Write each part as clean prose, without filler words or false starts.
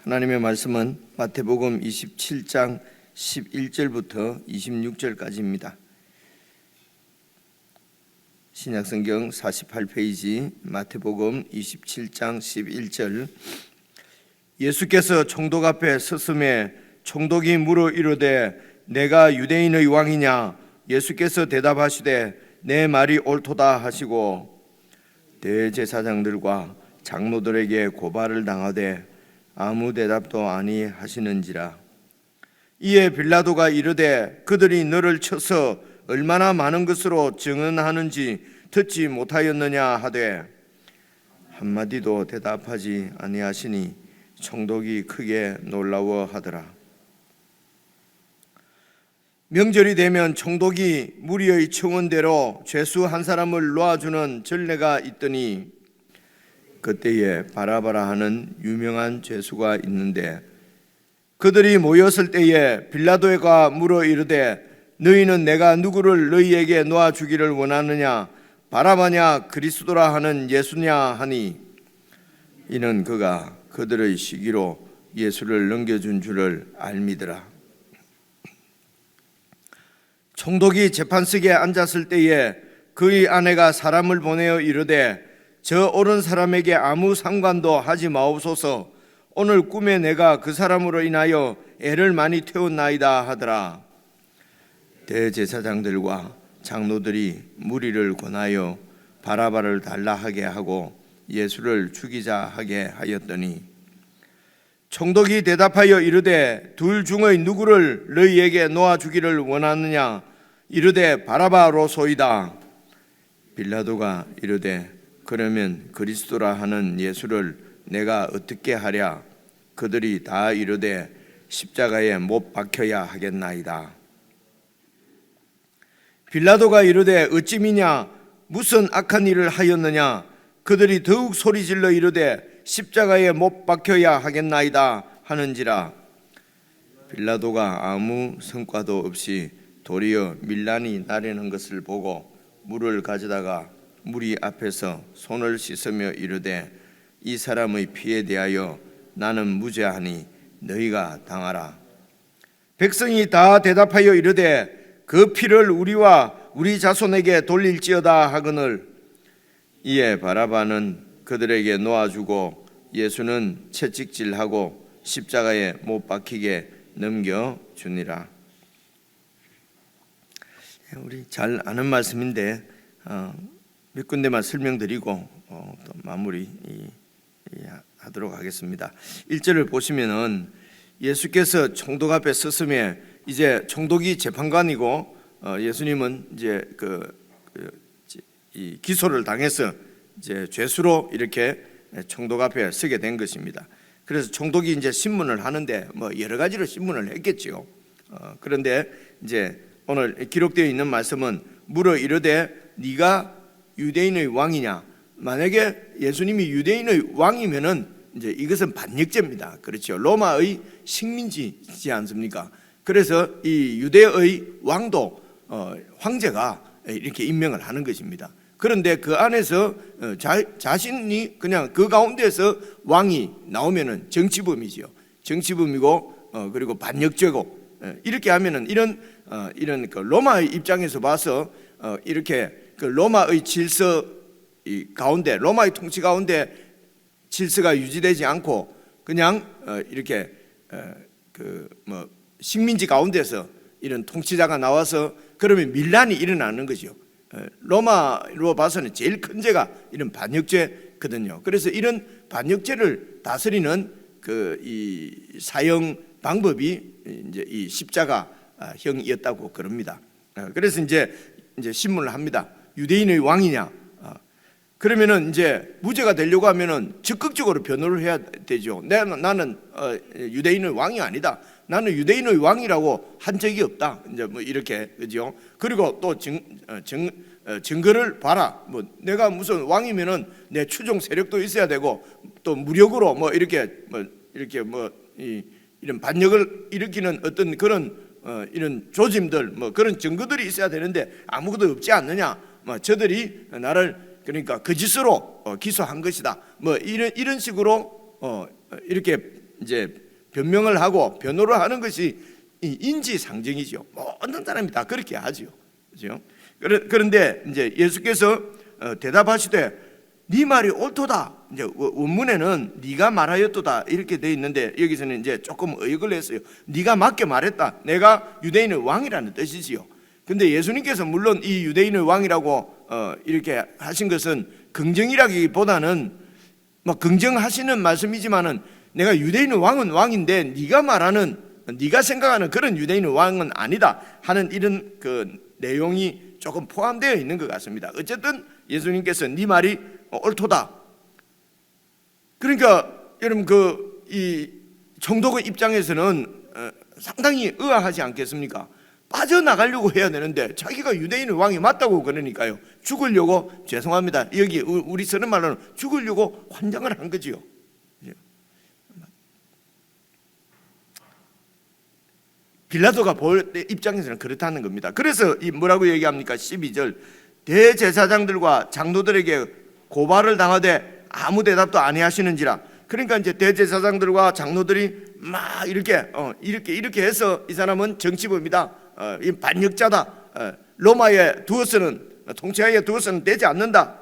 하나님의 말씀은 마태복음 27장 11절부터 26절까지입니다. 신약성경 48페이지 마태복음 27장 11절. 예수께서 총독 앞에 섰음에 총독이 물어 이르되 내가 유대인의 왕이냐? 예수께서 대답하시되 내 말이 옳도다 하시고 대제사장들과 장로들에게 고발을 당하되 아무 대답도 아니하시는지라. 이에 빌라도가 이르되 그들이 너를 쳐서 얼마나 많은 것으로 증언하는지 듣지 못하였느냐 하되 한마디도 대답하지 아니하시니 총독이 크게 놀라워하더라. 명절이 되면 총독이 무리의 청원대로 죄수 한 사람을 놓아주는 전례가 있더니 그때에 바라바라 하는 유명한 죄수가 있는데 그들이 모였을 때에 빌라도가 물어 이르되 너희는 내가 누구를 너희에게 놓아주기를 원하느냐? 바라바냐 그리스도라 하는 예수냐 하니 이는 그가 그들의 시기로 예수를 넘겨준 줄을 알미더라. 총독이 재판석에 앉았을 때에 그의 아내가 사람을 보내어 이르되 저 옳은 사람에게 아무 상관도 하지 마옵소서. 오늘 꿈에 내가 그 사람으로 인하여 애를 많이 태웠나이다 하더라. 대제사장들과 장로들이 무리를 권하여 바라바를 달라 하게 하고 예수를 죽이자 하게 하였더니 총독이 대답하여 이르되 둘 중의 누구를 너희에게 놓아주기를 원하느냐? 이르되 바라바로소이다. 빌라도가 이르되 그러면 그리스도라 하는 예수를 내가 어떻게 하랴? 그들이 다 이르되 십자가에 못 박혀야 하겠나이다. 빌라도가 이르되 어찌 미냐? 무슨 악한 일을 하였느냐? 그들이 더욱 소리질러 이르되 십자가에 못 박혀야 하겠나이다 하는지라. 빌라도가 아무 성과도 없이 도리어 밀란이 나려는 것을 보고 물을 가져다가 무리 앞에서 손을 씻으며 이르되 이 사람의 피에 대하여 나는 무죄하니 너희가 당하라. 백성이 다 대답하여 이르되 그 피를 우리와 우리 자손에게 돌릴지어다 하거늘. 이에 바라바는 그들에게 놓아주고 예수는 채찍질하고 십자가에 못 박히게 넘겨주니라. 우리 잘 아는 말씀인데 몇 군데만 설명드리고 또 마무리 하도록 하겠습니다. 1절을 보시면은 예수께서 총독 앞에 섰음에 이제 총독이 재판관이고 예수님은 이제 이 기소를 당해서 이제 죄수로 이렇게 총독 앞에 서게 된 것입니다. 그래서 총독이 이제 신문을 하는데 뭐 여러 가지로 신문을 했겠지요. 그런데 이제 오늘 기록되어 있는 말씀은 물어 이르되 네가 유대인의 왕이냐? 만약에 예수님이 유대인의 왕이면은 이제 이것은 반역죄입니다. 그렇죠. 로마의 식민지지 않습니까? 그래서 이 유대의 왕도 황제가 이렇게 임명을 하는 것입니다. 그런데 그 안에서 자신이 그냥 그 가운데서 왕이 나오면은 정치범이지요. 정치범이고 그리고 반역죄고 이렇게 하면은 이런 그 로마의 입장에서 봐서 이렇게 그 로마의 질서 가운데 로마의 통치 가운데 질서가 유지되지 않고 그냥 이렇게 그 뭐 식민지 가운데서 이런 통치자가 나와서 그러면 밀란이 일어나는 거죠. 로마로 봐서는 제일 큰 죄가 이런 반역죄거든요. 그래서 이런 반역죄를 다스리는 그 이 사형 방법이 이제 이 십자가형이었다고 그럽니다. 그래서 이제 신문을 합니다. 유대인의 왕이냐? 그러면은 이제 무죄가 되려고 하면은 적극적으로 변호를 해야 되죠. 나는 유대인의 왕이 아니다. 나는 유대인의 왕이라고 한 적이 없다. 이제 뭐 이렇게 그죠. 그리고 또 증거를 봐라. 뭐 내가 무슨 왕이면은 내 추종 세력도 있어야 되고 또 무력으로 뭐 이렇게 이런 반역을 일으키는 어떤 그런 이런 조짐들 뭐 그런 증거들이 있어야 되는데 아무것도 없지 않느냐. 뭐 저들이 나를 그러니까 거짓으로 기소한 것이다. 뭐 이런 식으로 이렇게 이제 변명을 하고 변호를 하는 것이 이 인지상정이죠. 모든 사람이 다 그렇게 하죠. 그렇죠? 그런데 이제 예수께서 대답하시되 네 말이 옳도다. 이제 원문에는 네가 말하였도다 이렇게 돼 있는데 여기서는 이제 조금 의역을 했어요. 네가 맞게 말했다. 내가 유대인의 왕이라는 뜻이지요. 근데 예수님께서 물론 이 유대인의 왕이라고 이렇게 하신 것은 긍정이라기보다는 뭐 긍정하시는 말씀이지만은 내가 유대인의 왕은 왕인데 네가 말하는 네가 생각하는 그런 유대인의 왕은 아니다 하는 이런 그 내용이 조금 포함되어 있는 것 같습니다. 어쨌든 예수님께서 네 말이 옳도다. 그러니까 여러분 이 총독의 입장에서는 상당히 의아하지 않겠습니까? 빠져나가려고 해야 되는데 자기가 유대인의 왕이 맞다고 그러니까요. 죽으려고 죄송합니다. 여기 우리 쓰는 말로는 죽으려고 환장을 한 거지요. 빌라도가 볼 입장에서는 그렇다는 겁니다. 그래서 뭐라고 얘기합니까? 12절 대제사장들과 장로들에게 고발을 당하되 아무 대답도 아니하시는지라. 그러니까 이제 대제사장들과 장로들이 막 이렇게 해서 이 사람은 정치범이다, 이 반역자다, 로마에 두어서는 통치하에 두어서는 되지 않는다.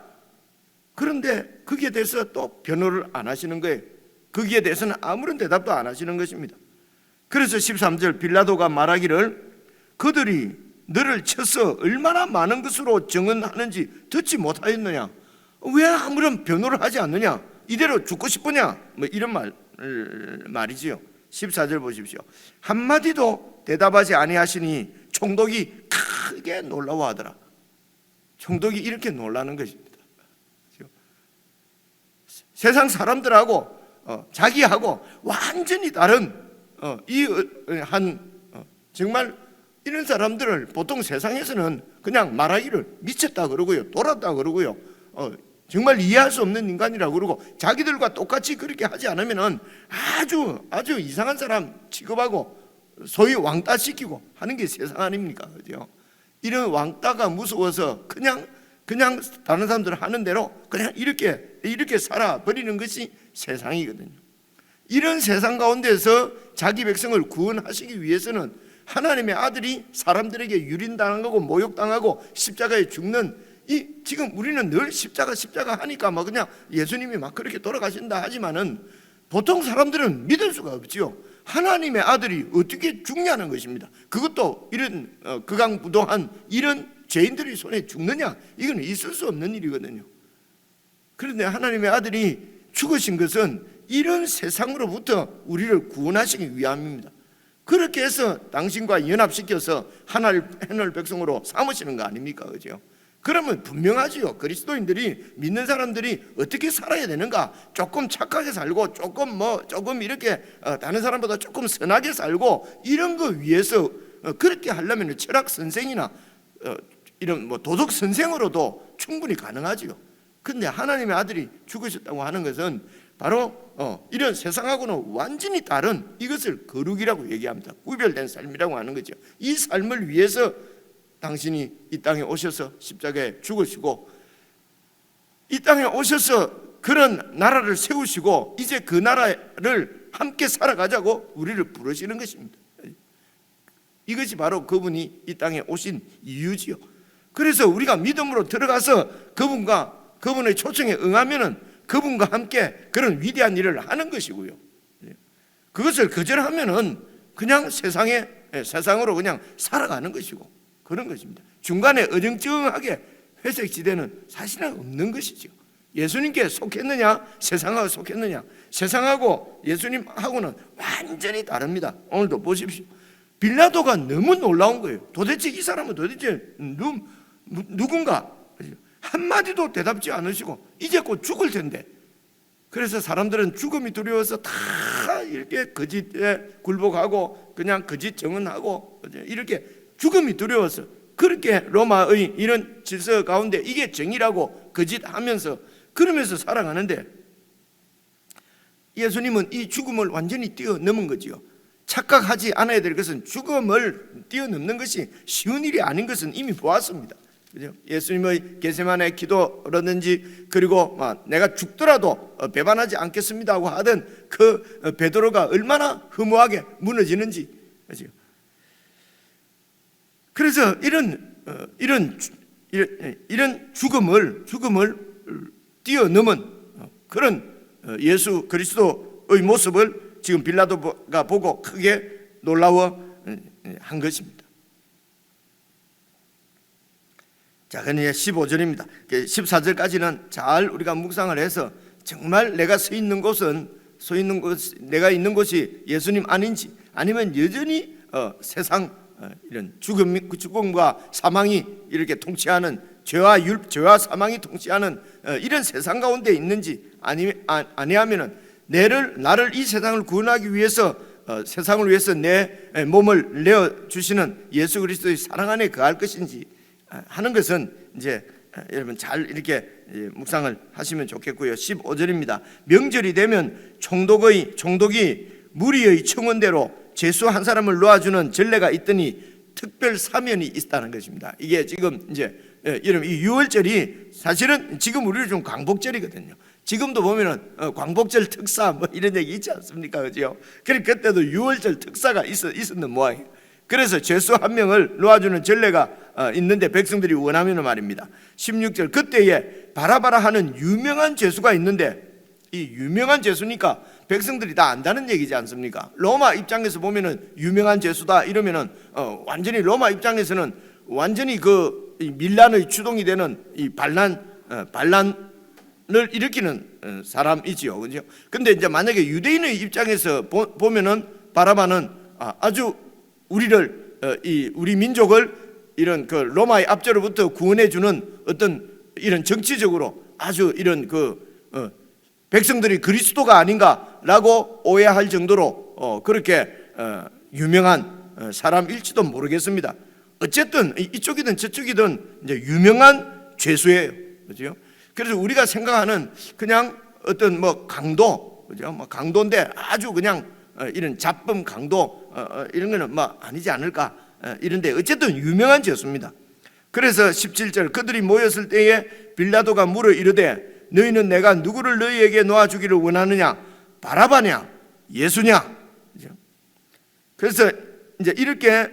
그런데 거기에 대해서 또 변호를 안 하시는 거예요. 거기에 대해서는 아무런 대답도 안 하시는 것입니다. 그래서 13절 빌라도가 말하기를 그들이 너를 쳐서 얼마나 많은 것으로 증언하는지 듣지 못하였느냐? 왜 아무런 변호를 하지 않느냐? 이대로 죽고 싶으냐? 뭐 이런 말이지요. 14절 보십시오. 한마디도 대답하지 아니하시니 총독이 크게 놀라워하더라. 총독이 이렇게 놀라는 것입니다. 세상 사람들하고 자기하고 완전히 다른 정말 이런 사람들을 보통 세상에서는 그냥 말하기를 미쳤다 그러고요, 돌았다 그러고요, 정말 이해할 수 없는 인간이라고 그러고 자기들과 똑같이 그렇게 하지 않으면은 아주 이상한 사람 취급하고 소위 왕따 시키고 하는 게 세상 아닙니까? 그죠? 이런 왕따가 무서워서 그냥 다른 사람들 하는 대로 그냥 이렇게 살아버리는 것이 세상이거든요. 이런 세상 가운데서 자기 백성을 구원하시기 위해서는 하나님의 아들이 사람들에게 유린당하고 모욕당하고 십자가에 죽는 지금 우리는 늘 십자가 하니까 막 그냥 예수님이 막 그렇게 돌아가신다 하지만은 보통 사람들은 믿을 수가 없지요. 하나님의 아들이 어떻게 죽냐는 것입니다. 그것도 이런 극악무도한 이런 죄인들의 손에 죽느냐? 이건 있을 수 없는 일이거든요. 그런데 하나님의 아들이 죽으신 것은 이런 세상으로부터 우리를 구원하시기 위함입니다. 그렇게 해서 당신과 연합시켜서 하늘 백성으로 삼으시는 거 아닙니까? 그죠? 그러면 분명하지요. 그리스도인들이 믿는 사람들이 어떻게 살아야 되는가? 조금 착하게 살고 조금 이렇게 다른 사람보다 조금 선하게 살고 이런 거 위해서 그렇게 하려면 철학 선생이나 이런 도덕 선생으로도 충분히 가능하지요. 근데 하나님의 아들이 죽으셨다고 하는 것은 바로 이런 세상하고는 완전히 다른 이것을 거룩이라고 얘기합니다. 구별된 삶이라고 하는 거죠. 이 삶을 위해서 당신이 이 땅에 오셔서 십자가에 죽으시고 이 땅에 오셔서 그런 나라를 세우시고 이제 그 나라를 함께 살아가자고 우리를 부르시는 것입니다. 이것이 바로 그분이 이 땅에 오신 이유지요. 그래서 우리가 믿음으로 들어가서 그분의 초청에 응하면은 그분과 함께 그런 위대한 일을 하는 것이고요. 그것을 거절하면은 그냥 세상으로 그냥 살아가는 것이고 그런 것입니다. 중간에 어정쩡하게 회색 지대는 사실은 없는 것이죠. 예수님께 속했느냐, 세상하고 속했느냐. 세상하고 예수님하고는 완전히 다릅니다. 오늘도 보십시오. 빌라도가 너무 놀라운 거예요. 도대체 이 사람은 누군가? 한마디도 대답지 않으시고 이제 곧 죽을 텐데, 그래서 사람들은 죽음이 두려워서 다 이렇게 거짓에 굴복하고 그냥 거짓 증언하고 이렇게 죽음이 두려워서 그렇게 로마의 이런 질서 가운데 이게 정의라고 거짓하면서 그러면서 살아가는데, 예수님은 이 죽음을 완전히 뛰어넘은 거지요. 착각하지 않아야 될 것은 죽음을 뛰어넘는 것이 쉬운 일이 아닌 것은 이미 보았습니다. 그죠? 예수님의 겟세마네 기도라든지, 그리고 내가 죽더라도 배반하지 않겠습니다 하고 하던 그 베드로가 얼마나 허무하게 무너지는지, 그죠? 그래서 이런 죽음을 뛰어넘은 그런 예수 그리스도의 모습을 지금 빌라도가 보고 크게 놀라워 한 것입니다. 자, 그럼 이제 15절입니다. 14절까지는 잘 우리가 묵상을 해서 정말 내가 내가 있는 곳이 예수님 아닌지, 아니면 여전히 세상 이런 죽음과 사망이 이렇게 통치하는, 죄와 사망이 통치하는 이런 세상 가운데 있는지, 아니하면은 나를 이 세상을 구원하기 위해서 세상을 위해서 내 몸을 내어 주시는 예수 그리스도의 사랑 안에 거할 것인지 하는 것은 이제 여러분 잘 이렇게 묵상을 하시면 좋겠고요. 15절입니다. 명절이 되면 총독이 무리의 청원대로 죄수 한 사람을 놓아주는 전례가 있더니 특별 사면이 있다는 것입니다. 이게 지금 이제 여러분 이 유월절이 사실은 지금 우리는 좀 광복절이거든요. 지금도 보면은 광복절 특사 뭐 이런 얘기 있지 않습니까, 그죠? 그러니까 그때도 유월절 특사가 있었는 모양이에요. 그래서 죄수 한 명을 놓아주는 전례가 있는데 백성들이 원하면 말입니다. 16절, 그때에 바라바라 하는 유명한 죄수가 있는데, 이 유명한 죄수니까 백성들이 다 안다는 얘기지 않습니까? 로마 입장에서 보면은 유명한 죄수다 이러면은 완전히 로마 입장에서는 완전히 그 밀란의 주동이 되는 이 반란을 일으키는 사람이지요, 그죠? 근데 이제 만약에 유대인의 입장에서 보면은 바라바는 아주 우리 민족을 이런 그 로마의 압제로부터 구원해 주는 어떤 이런 정치적으로 아주 이런 백성들이 그리스도가 아닌가라고 오해할 정도로 그렇게 유명한 사람일지도 모르겠습니다. 어쨌든 이쪽이든 저쪽이든 이제 유명한 죄수예요, 그렇죠? 그래서 우리가 생각하는 그냥 어떤 강도, 그죠? 강도인데 아주 그냥 이런 잡범 강도 이런 거는 아니지 않을까 이런데 어쨌든 유명한 죄수입니다. 그래서 17절, 그들이 모였을 때에 빌라도가 물어 이르되 너희는 내가 누구를 너희에게 놓아주기를 원하느냐? 바라바냐? 예수냐? 그래서 이제 이렇게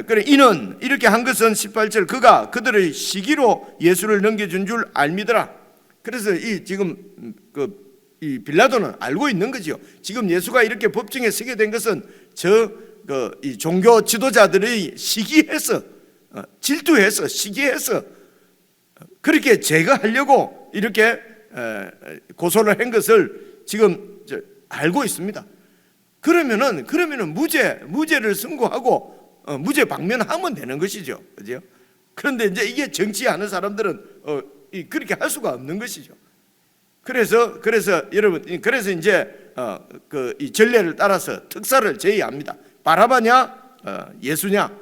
그래 이는 이렇게 한 것은 18절, 그가 그들의 시기로 예수를 넘겨준 줄 알미더라. 그래서 지금 이 빌라도는 알고 있는 거죠. 지금 예수가 이렇게 법정에 서게 된 것은 이 종교 지도자들의 시기해서 질투해서 시기해서 그렇게 제거하려고 이렇게 고소를 한 것을 지금 알고 있습니다. 그러면은 무죄를 선고하고 무죄 방면하면 되는 것이죠, 그죠? 그런데 이제 이게 정치하는 사람들은 그렇게 할 수가 없는 것이죠. 그래서 여러분, 그래서 이제 이 전례를 따라서 특사를 제의합니다. 바라바냐, 예수냐?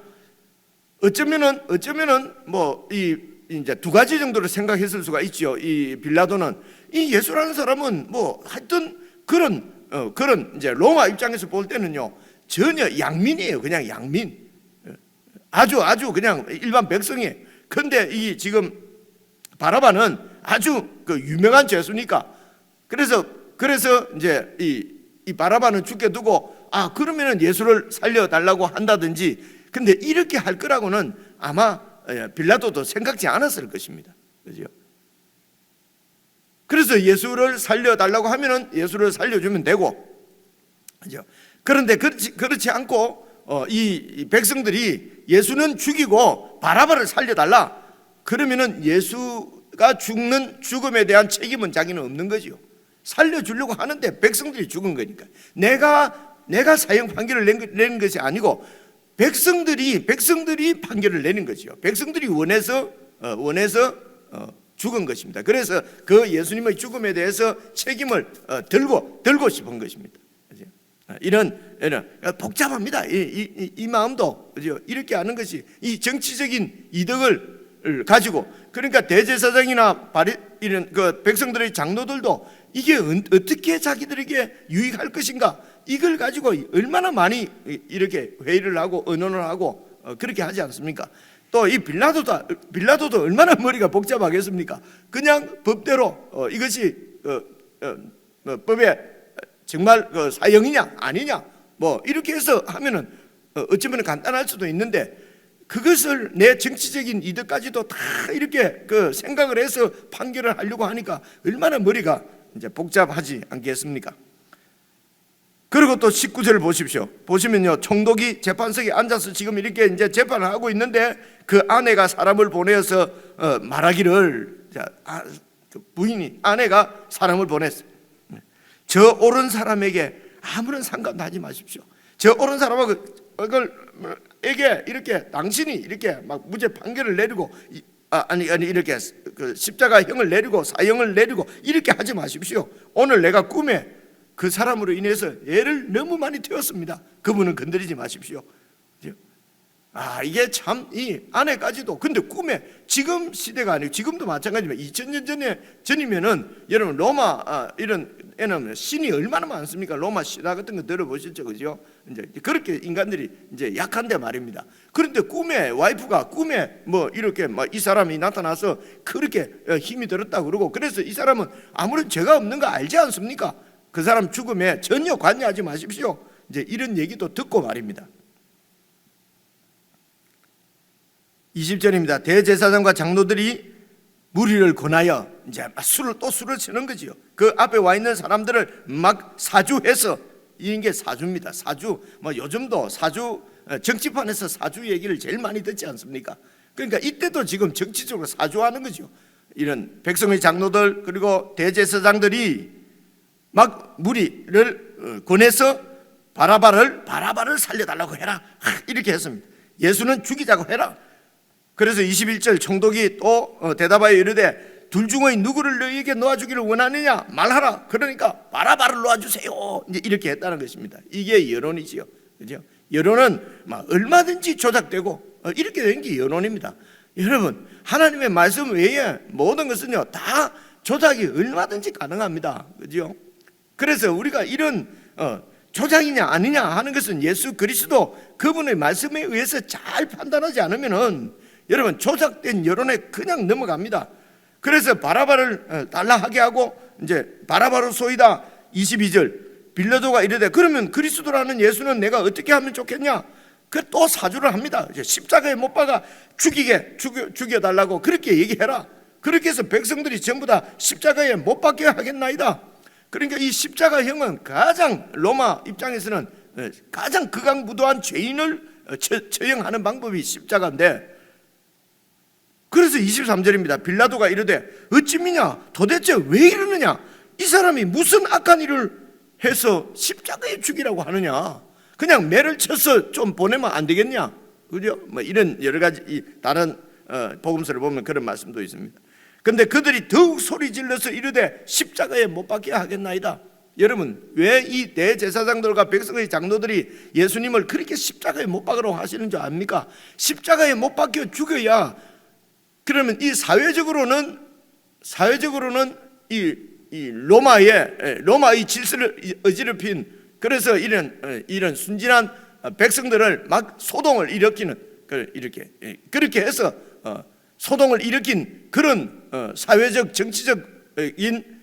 어쩌면은 이제 두 가지 정도로 생각했을 수가 있죠. 이 빌라도는 이 예수라는 사람은 하여튼 그런 이제 로마 입장에서 볼 때는요 전혀 양민이에요. 그냥 양민, 아주 그냥 일반 백성이에요. 그런데 이 지금 바라바는 아주 유명한 죄수니까 그래서 이제 이 바라바는 죽게 두고 그러면은 예수를 살려달라고 한다든지, 근데 이렇게 할 거라고는 아마 빌라도도 생각지 않았을 것입니다, 그죠? 그래서 예수를 살려달라고 하면은 예수를 살려주면 되고, 그죠? 그런데 그렇지 않고 이 백성들이 예수는 죽이고 바라바를 살려달라 그러면은 예수가 죽는 죽음에 대한 책임은 자기는 없는 거지요. 살려주려고 하는데 백성들이 죽은 거니까 내가 사형 판결을 내는 것이 아니고 백성들이 판결을 내는 거죠. 백성들이 원해서 죽은 것입니다. 그래서 그 예수님의 죽음에 대해서 책임을 들고 싶은 것입니다. 이런 복잡합니다. 이 마음도, 그죠? 이렇게 하는 것이 이 정치적인 이득을 가지고, 그러니까 대제사장이나 이런 백성들의 장로들도 이게 어떻게 자기들에게 유익할 것인가, 이걸 가지고 얼마나 많이 이렇게 회의를 하고 의논을 하고 그렇게 하지 않습니까? 또 이 빌라도도 얼마나 머리가 복잡하겠습니까? 그냥 법대로 이것이 법에 정말 사형이냐 아니냐 뭐 이렇게 해서 하면은 어쩌면 간단할 수도 있는데, 그것을 내 정치적인 이득까지도 다 이렇게 생각을 해서 판결을 하려고 하니까 얼마나 머리가 이제 복잡하지 않겠습니까? 그리고 또 19절을 보십시오. 보시면요, 총독이 재판석에 앉아서 지금 이렇게 이제 재판을 하고 있는데 그 아내가 사람을 보내어서 말하기를, 부인이 아내가 사람을 보냈어요. 저 옳은 사람에게 아무런 상관도 하지 마십시오. 저 옳은 사람에게 이렇게 당신이 이렇게 막 무죄 판결을 내리고 아니 이렇게 그 십자가형을 내리고 사형을 내리고 이렇게 하지 마십시오. 오늘 내가 꿈에 그 사람으로 인해서 애를 너무 많이 태웠습니다. 그분은 건드리지 마십시오. 이게 참, 이 아내까지도, 근데 꿈에, 지금 시대가 아니고 지금도 마찬가지지만 2000년 전이면은 여러분 로마 이런 애는 신이 얼마나 많습니까? 로마 신화 같은 거 들어보셨죠, 그죠? 이제 그렇게 인간들이 이제 약한데 말입니다. 그런데 꿈에 와이프가 꿈에 뭐 이렇게 막 이 사람이 나타나서 그렇게 힘이 들었다 그러고, 그래서 이 사람은 아무런 죄가 없는 거 알지 않습니까? 그 사람 죽음에 전혀 관여하지 마십시오. 이제 이런 얘기도 듣고 말입니다. 20절입니다. 대제사장과 장로들이 무리를 권하여 이제 술을 치는 거지요. 그 앞에 와 있는 사람들을 막 사주해서, 이게 사주입니다. 사주, 뭐 요즘도 사주, 정치판에서 사주 얘기를 제일 많이 듣지 않습니까? 그러니까 이때도 지금 정치적으로 사주하는 거죠. 이런 백성의 장로들 그리고 대제사장들이 막 무리를 권해서 바라바를 살려달라고 해라, 이렇게 했습니다. 예수는 죽이자고 해라. 그래서 21절 총독이 또 대답하여 이르되 둘 중의 누구를 너희에게 놓아주기를 원하느냐 말하라. 그러니까 바라바를 놓아주세요, 이제 이렇게 했다는 것입니다. 이게 여론이지요, 그죠? 여론은 막 얼마든지 조작되고 이렇게 된 게 여론입니다. 여러분, 하나님의 말씀 외에 모든 것은요 다 조작이 얼마든지 가능합니다, 그죠? 그래서 우리가 이런 조작이냐 아니냐 하는 것은 예수 그리스도 그분의 말씀에 의해서 잘 판단하지 않으면은 여러분 조작된 여론에 그냥 넘어갑니다. 그래서 바라바를 달라 하게 하고 이제 바라바로 소이다. 22절 빌라도가 이르되 그러면 그리스도라는 예수는 내가 어떻게 하면 좋겠냐? 그 또 사주를 합니다. 십자가에 못 박아 죽여달라고 그렇게 얘기해라. 그렇게 해서 백성들이 전부 다 십자가에 못 박게 하겠나이다. 그러니까 이 십자가형은 가장 로마 입장에서는 가장 극악무도한 죄인을 처형하는 방법이 십자가인데, 그래서 23절입니다. 빌라도가 이르되 어찌미냐? 도대체 왜 이러느냐? 이 사람이 무슨 악한 일을 해서 십자가에 죽이라고 하느냐? 그냥 매를 쳐서 좀 보내면 안 되겠냐? 그죠? 뭐 이런 여러 가지 다른 복음서를 보면 그런 말씀도 있습니다. 근데 그들이 더욱 소리 질러서 이르되 십자가에 못 박게 하겠나이다. 여러분, 왜 이 대제사장들과 백성의 장로들이 예수님을 그렇게 십자가에 못 박으라고 하시는 줄 압니까? 십자가에 못 박혀 죽여야, 그러면 이 사회적으로는 이 로마의 질서를 어지럽힌, 그래서 이런 순진한 백성들을 막 소동을 일으키는, 그렇게 해서 소동을 일으킨 그런 사회적 정치적인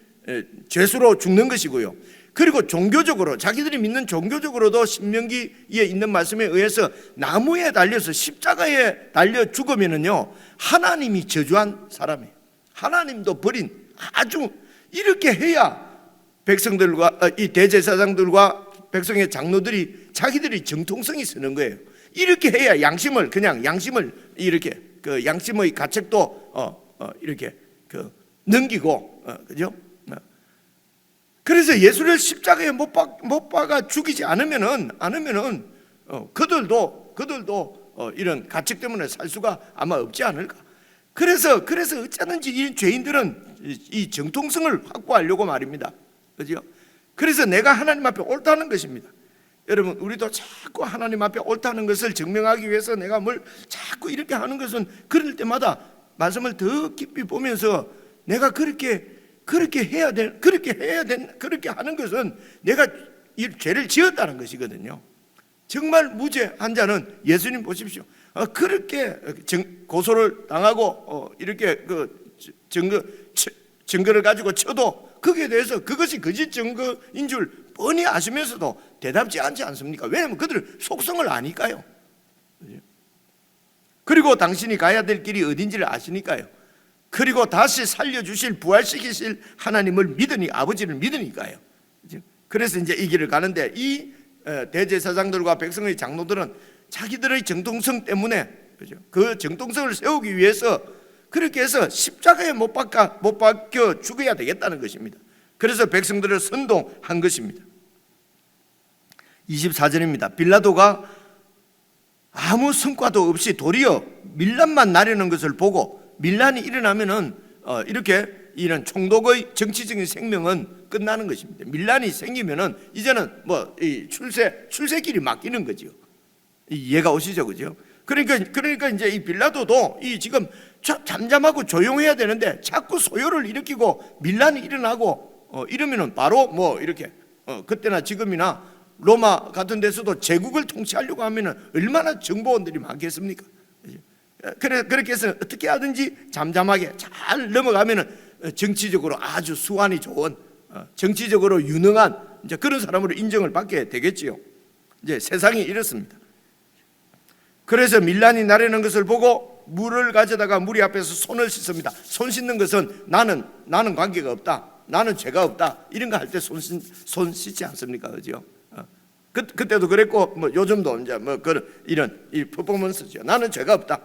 죄수로 죽는 것이고요. 그리고 종교적으로 자기들이 믿는 종교적으로도 신명기에 있는 말씀에 의해서 나무에 달려서 십자가에 달려 죽으면은요 하나님이 저주한 사람이에요. 하나님도 버린, 아주 이렇게 해야 백성들과 이 대제사장들과 백성의 장로들이 자기들이 정통성이 서는 거예요. 이렇게 해야 양심을 이렇게 그 양심의 가책도 이렇게 넘기고, 그죠? 그래서 예수를 십자가에 못 박아 죽이지 않으면은 그들도 이런 가책 때문에 살 수가 아마 없지 않을까. 그래서 어쩌든지 이 죄인들은 이 정통성을 확보하려고 말입니다, 그죠? 그래서 내가 하나님 앞에 옳다는 것입니다. 여러분, 우리도 자꾸 하나님 앞에 옳다는 것을 증명하기 위해서 내가 뭘 자꾸 이렇게 하는 것은, 그럴 때마다 말씀을 더 깊이 보면서 내가 그렇게 하는 것은 내가 이 죄를 지었다는 것이거든요. 정말 무죄한 자는 예수님 보십시오. 그렇게 고소를 당하고 이렇게 그 증거를 가지고 쳐도 거기에 대해서 그것이 거짓 증거인 줄 뻔히 아시면서도 대답지 않지 않습니까? 왜냐하면 그들은 속성을 아니까요. 그리고 당신이 가야 될 길이 어딘지를 아시니까요. 그리고 다시 살려주실, 부활시키실 하나님을 믿으니, 아버지를 믿으니까요. 그래서 이제 이 길을 가는데, 이 대제사장들과 백성의 장로들은 자기들의 정통성 때문에, 그 정통성을 세우기 위해서 그렇게 해서 십자가에 못 박혀 죽어야 되겠다는 것입니다. 그래서 백성들을 선동한 것입니다. 24절입니다. 빌라도가 아무 성과도 없이 도리어 밀란만 나려는 것을 보고, 밀란이 일어나면은 이렇게 이런 총독의 정치적인 생명은 끝나는 것입니다. 밀란이 생기면은 이제는 뭐 이 출세길이 막히는 거죠. 이해가 오시죠, 그죠? 그러니까 이제 이 빌라도도 이 지금 잠잠하고 조용해야 되는데 자꾸 소요를 일으키고 밀란이 일어나고 이러면은 바로 뭐 이렇게 그때나 지금이나 로마 같은 데서도 제국을 통치하려고 하면은 얼마나 정보원들이 많겠습니까? 그렇게 해서 어떻게 하든지 잠잠하게 잘 넘어가면은 정치적으로 아주 수완이 좋은, 정치적으로 유능한 이제 그런 사람으로 인정을 받게 되겠지요. 이제 세상이 이렇습니다. 그래서 밀란이 나려는 것을 보고 물을 가져다가 무리 앞에서 손을 씻습니다. 손 씻는 것은 나는 관계가 없다, 나는 죄가 없다, 이런 거 할 때 손 씻지 않습니까, 그죠? 그때도 그랬고 뭐 요즘도 이제 뭐 그런 이런 이 퍼포먼스죠. 나는 죄가 없다.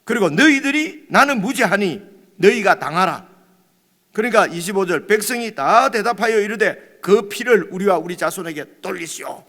그리고 너희들이 나는 무죄하니 너희가 당하라. 그러니까 25절, 백성이 다 대답하여 이르되 그 피를 우리와 우리 자손에게 돌리시오.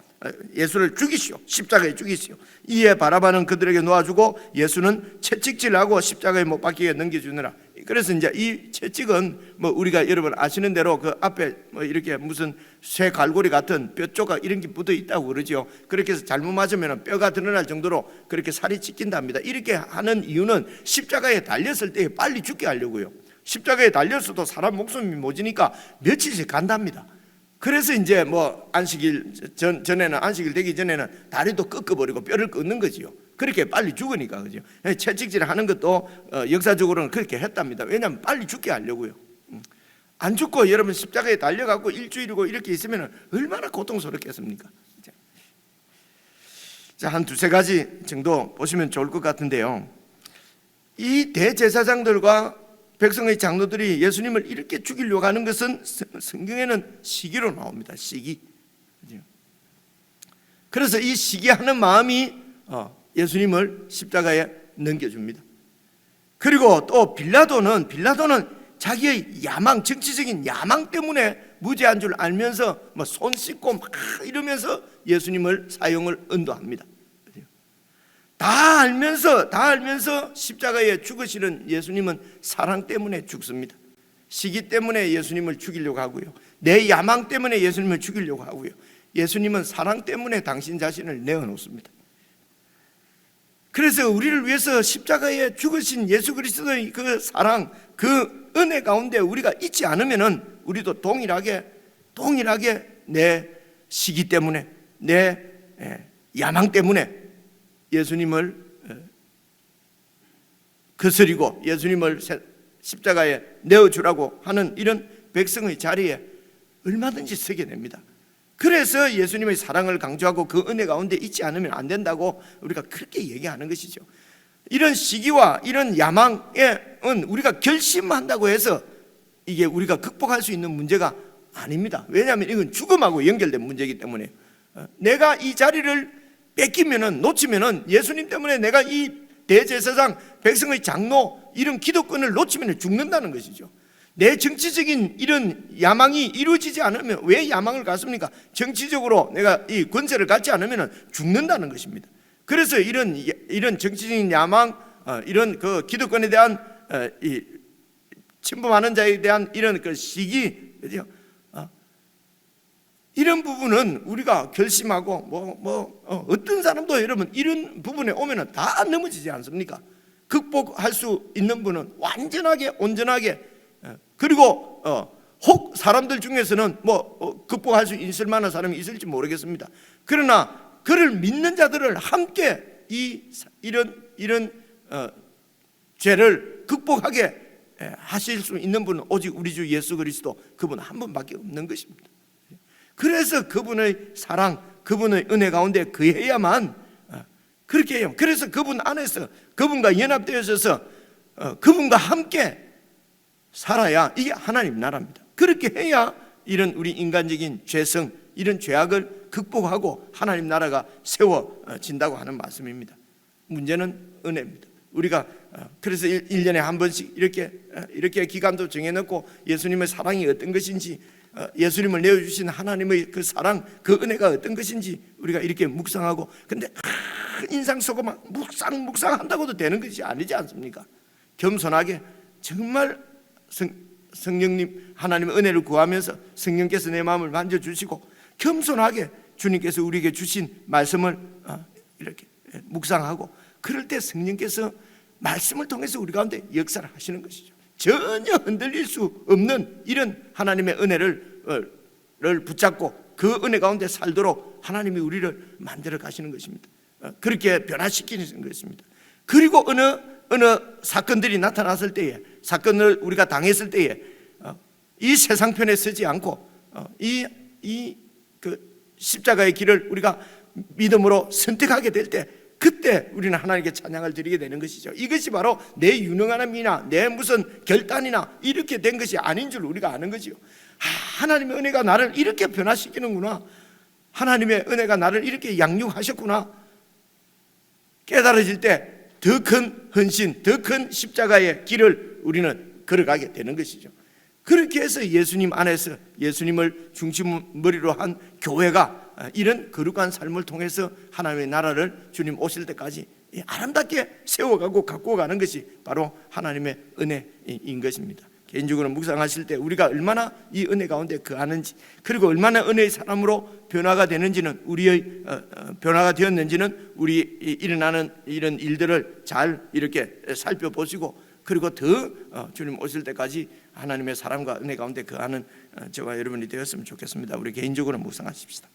예수를 죽이시오. 십자가에 죽이시오. 이에 바라바는 그들에게 놓아주고 예수는 채찍질하고 십자가에 못 박히게 넘겨주느라. 그래서 이제 이 채찍은 뭐 우리가 여러분 아시는 대로 그 앞에 뭐 이렇게 무슨 쇠 갈고리 같은 뼈 조각 이런 게 붙어 있다고 그러죠. 그렇게 해서 잘못 맞으면 뼈가 드러날 정도로 그렇게 살이 찢긴답니다. 이렇게 하는 이유는 십자가에 달렸을 때 빨리 죽게 하려고요. 십자가에 달렸어도 사람 목숨이 모지니까 며칠씩 간답니다. 그래서 이제 뭐 안식일 전에는, 안식일 되기 전에는 다리도 꺾어버리고 뼈를 끊는 거지요. 그렇게 빨리 죽으니까, 그죠? 채찍질 하는 것도 역사적으로는 그렇게 했답니다. 왜냐하면 빨리 죽게 하려고요. 안 죽고 여러분 십자가에 달려갖고 일주일이고 이렇게 있으면 얼마나 고통스럽겠습니까? 자, 한 두세 가지 정도 보시면 좋을 것 같은데요. 이 대제사장들과 백성의 장로들이 예수님을 이렇게 죽이려고 하는 것은 성경에는 시기로 나옵니다. 시기. 그래서 이 시기하는 마음이 예수님을 십자가에 넘겨줍니다. 그리고 또 빌라도는 자기의 야망, 정치적인 야망 때문에 무죄한 줄 알면서 뭐 손 씻고 막 이러면서 예수님을 사형을 언도합니다. 다 알면서 십자가에 죽으시는 예수님은 사랑 때문에 죽습니다. 시기 때문에 예수님을 죽이려고 하고요. 내 야망 때문에 예수님을 죽이려고 하고요. 예수님은 사랑 때문에 당신 자신을 내어놓습니다. 그래서 우리를 위해서 십자가에 죽으신 예수 그리스도의 그 사랑, 그 은혜 가운데 우리가 있지 않으면은 우리도 동일하게 내 시기 때문에, 내 야망 때문에 예수님을 거스리고 예수님을 십자가에 내어주라고 하는 이런 백성의 자리에 얼마든지 서게 됩니다. 그래서 예수님의 사랑을 강조하고 그 은혜 가운데 있지 않으면 안 된다고 우리가 그렇게 얘기하는 것이죠. 이런 시기와 이런 야망은 우리가 결심한다고 해서 이게 우리가 극복할 수 있는 문제가 아닙니다. 왜냐하면 이건 죽음하고 연결된 문제이기 때문에 내가 이 자리를 뺏기면은, 놓치면은, 예수님 때문에 내가 이 대제사장, 백성의 장로, 이런 기득권을 놓치면 죽는다는 것이죠. 내 정치적인 이런 야망이 이루어지지 않으면 왜 야망을 갖습니까? 정치적으로 내가 이 권세를 갖지 않으면 죽는다는 것입니다. 그래서 이런 정치적인 야망, 이런 그 기득권에 대한 이 침범하는 자에 대한 이런 그 시기, 그죠? 이런 부분은 우리가 결심하고 어떤 사람도 여러분 이런 부분에 오면은 다 넘어지지 않습니까? 극복할 수 있는 분은 완전하게 온전하게, 그리고 혹 사람들 중에서는 극복할 수 있을 만한 사람이 있을지 모르겠습니다. 그러나 그를 믿는 자들을 함께 이런 죄를 극복하게 하실 수 있는 분은 오직 우리 주 예수 그리스도, 그분 한 분밖에 없는 것입니다. 그래서 그분의 사랑, 그분의 은혜 가운데 거해야만 그렇게 해요. 그래서 그분 안에서 그분과 연합되어져서 그분과 함께 살아야 이게 하나님 나라입니다. 그렇게 해야 이런 우리 인간적인 죄성, 이런 죄악을 극복하고 하나님 나라가 세워진다고 하는 말씀입니다. 문제는 은혜입니다. 우리가 그래서 1년에 한 번씩 이렇게 기간도 정해놓고 예수님의 사랑이 어떤 것인지, 예수님을 내어주신 하나님의 그 사랑, 그 은혜가 어떤 것인지 우리가 이렇게 묵상하고, 근데 인상 쓰고 막 묵상한다고도 되는 것이 아니지 않습니까? 겸손하게 정말 성령님, 하나님의 은혜를 구하면서 성령께서 내 마음을 만져주시고 겸손하게 주님께서 우리에게 주신 말씀을 이렇게 묵상하고, 그럴 때 성령께서 말씀을 통해서 우리 가운데 역사를 하시는 것이죠. 전혀 흔들릴 수 없는 이런 하나님의 은혜를 붙잡고 그 은혜 가운데 살도록 하나님이 우리를 만들어 가시는 것입니다. 그렇게 변화시키는 것입니다. 그리고 어느 사건들이 나타났을 때에, 사건을 우리가 당했을 때에 이 세상편에 서지 않고 그 십자가의 길을 우리가 믿음으로 선택하게 될 때, 그때 우리는 하나님께 찬양을 드리게 되는 것이죠. 이것이 바로 내 유능함이나 내 무슨 결단이나 이렇게 된 것이 아닌 줄 우리가 아는 거지요. 하나님의 은혜가 나를 이렇게 변화시키는구나, 하나님의 은혜가 나를 이렇게 양육하셨구나 깨달아질 때 더 큰 헌신, 더 큰 십자가의 길을 우리는 걸어가게 되는 것이죠. 그렇게 해서 예수님 안에서 예수님을 중심머리로 한 교회가 이런 거룩한 삶을 통해서 하나님의 나라를 주님 오실 때까지 아름답게 세워가고 갖고 가는 것이 바로 하나님의 은혜인 것입니다. 개인적으로 묵상하실 때 우리가 얼마나 이 은혜 가운데 거하는지, 그리고 얼마나 은혜의 사람으로 변화가 되는지는, 우리의 변화가 되었는지는 우리 일어나는 이런 일들을 잘 이렇게 살펴보시고, 그리고 더 주님 오실 때까지 하나님의 사랑과 은혜 가운데 거하는 저와 여러분이 되었으면 좋겠습니다. 우리 개인적으로 묵상하십시다.